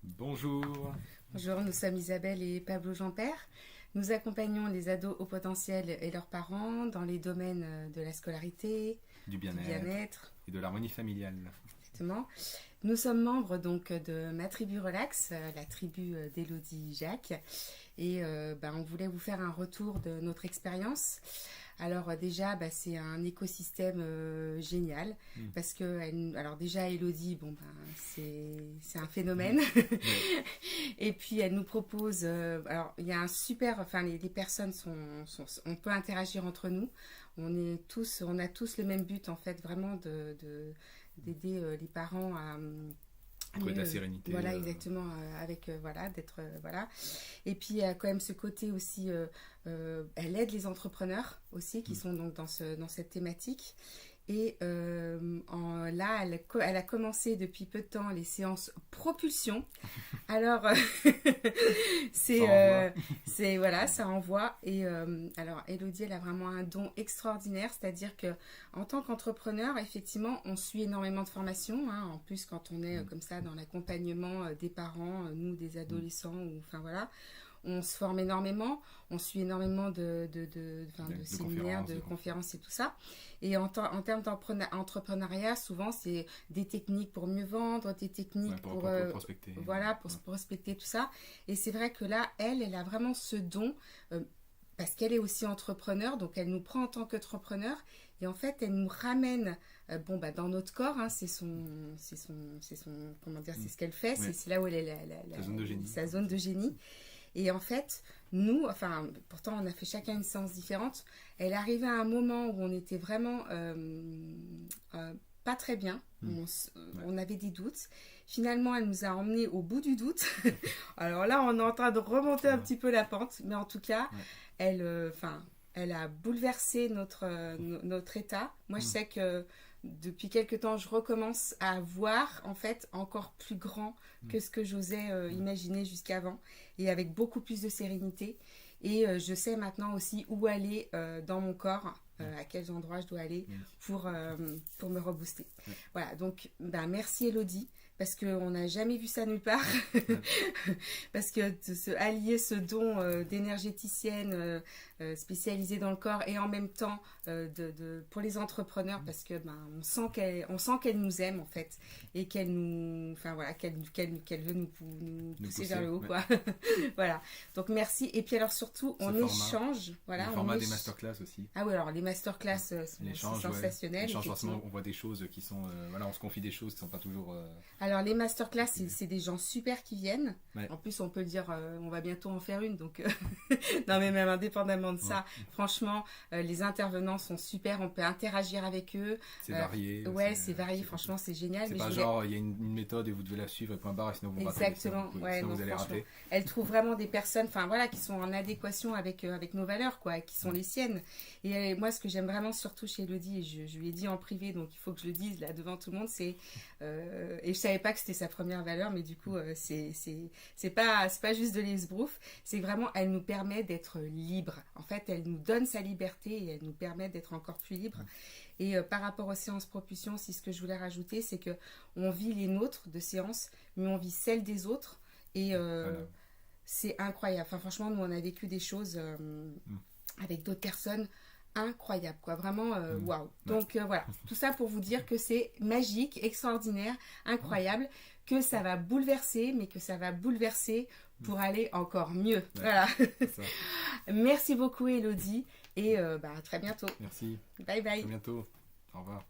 Bonjour. Bonjour, nous sommes Isabelle et Pablo Jean-Père. Nous accompagnons les ados au potentiel et leurs parents dans les domaines de la scolarité, Du du bien-être bien-être, et de l'harmonie familiale. exactement. Nous sommes membres donc de ma tribu Relax, la tribu d'Élodie Jacques, et on voulait vous faire un retour de notre expérience. Alors déjà, c'est un écosystème génial Mm. parce que alors déjà Elodie, c'est un phénomène. Oui. Et puis elle nous propose, alors il y a un super, enfin les personnes on peut interagir entre nous. On a tous le même but en fait, vraiment d'aider les parents à Trouver de mieux, la sérénité. voilà exactement, avec voilà d'être voilà. Et puis il y a quand même ce côté aussi, elle aide les entrepreneurs aussi qui Mm. sont donc dans cette thématique. Et là, elle a commencé depuis peu de temps les séances propulsion. Alors, Ça c'est, envoie. voilà, ça envoie. Et alors, Elodie, elle a vraiment un don extraordinaire, c'est-à-dire que en tant qu'entrepreneur, effectivement, on suit énormément de formations, hein. En plus, quand on est Mm. comme ça dans l'accompagnement des parents, nous, des Mm. adolescents, ou enfin voilà, on se forme énormément, on suit énormément de De séminaires, conférences, de de conférences et tout ça. Et en termes d'entrepreneuriat, souvent, c'est des techniques pour mieux vendre, des ouais, techniques pour, pour prospecter. voilà, pour Ouais. se prospecter, tout ça. Et c'est vrai que là, elle a vraiment ce don, euh, parce qu'elle est aussi entrepreneur, donc elle nous prend en tant qu'entrepreneur, et en fait, elle nous ramène dans notre corps, hein, comment dire, Mm. c'est ce qu'elle fait, Ouais. c'est là où elle est Sa zone de génie. sa zone de génie. Et en fait, nous, enfin, pourtant on a fait chacun une séance différente, elle arrivait à un moment où on était vraiment pas très bien, Mm. Ouais. on avait des doutes. Finalement, elle nous a emmenés au bout du doute. Alors là, on est en train de remonter un Ouais. petit peu la pente, mais en tout cas, Ouais. elle a bouleversé notre état. Moi, je Mm. sais que depuis quelque temps, je recommence à voir en fait encore plus grand que ce que j'osais imaginer jusqu'avant, et avec beaucoup plus de sérénité. Et je sais maintenant aussi où aller dans mon corps, à quels endroits je dois aller Mm. pour me rebooster. Ouais. Voilà, donc merci Elodie, parce qu'on n'a jamais vu ça nulle part. Ouais. Parce que allier ce don d'énergéticienne spécialisée dans le corps, et en même temps pour les entrepreneurs, parce que on sent qu'elle nous aime en fait, et qu'elle nous, enfin voilà, qu'elle veut nous pousser vers le haut, ouais. quoi. Voilà, donc merci. Et puis alors surtout, Ce on format. échange, voilà, Le on format des masterclass aussi. Ah oui, alors les masterclass sont aussi L'échange, sensationnels. L'échange, Effectivement. forcément, on voit des choses qui sont. Voilà, on se confie des choses qui sont pas toujours. Alors les masterclass, c'est des gens super qui viennent. Ouais. En plus, on peut le dire, on va bientôt en faire une. Donc, non, mais même indépendamment de ça, Ouais. franchement, les intervenants sont super. On peut interagir avec eux. C'est varié. Ouais, c'est varié. Franchement, c'est génial. C'est Mais pas je genre, il y a une méthode et vous devez la suivre et point barre, et sinon vous ratez. Exactement. Sinon, Ouais, sinon non, vous allez franchement, rater. elle trouve vraiment des personnes, enfin voilà, qui sont en adéquation avec nos valeurs, quoi, qui sont les siennes. Et moi, ce que j'aime vraiment surtout chez Elodie, et je lui ai dit en privé, donc il faut que je le dise là devant tout le monde, c'est et je savais pas que c'était sa première valeur, mais du coup, c'est pas juste de l'esbrouf, c'est vraiment, elle nous permet d'être libre. En fait, elle nous donne sa liberté et elle nous permet d'être encore plus libre. Et par rapport aux séances propulsion, si ce que je voulais rajouter, c'est que on vit les nôtres de séances, mais on vit celles des autres. Et Voilà. c'est incroyable. Enfin, franchement, nous, on a vécu des choses avec d'autres personnes incroyables, quoi. Vraiment, waouh. Donc, voilà. Tout ça pour vous dire que c'est magique, extraordinaire, incroyable, que ça va bouleverser, mais que ça va bouleverser pour aller encore mieux. Ouais. Voilà. C'est ça. Merci beaucoup, Elodie. Et à très bientôt. Merci. Bye bye. À bientôt. Au revoir.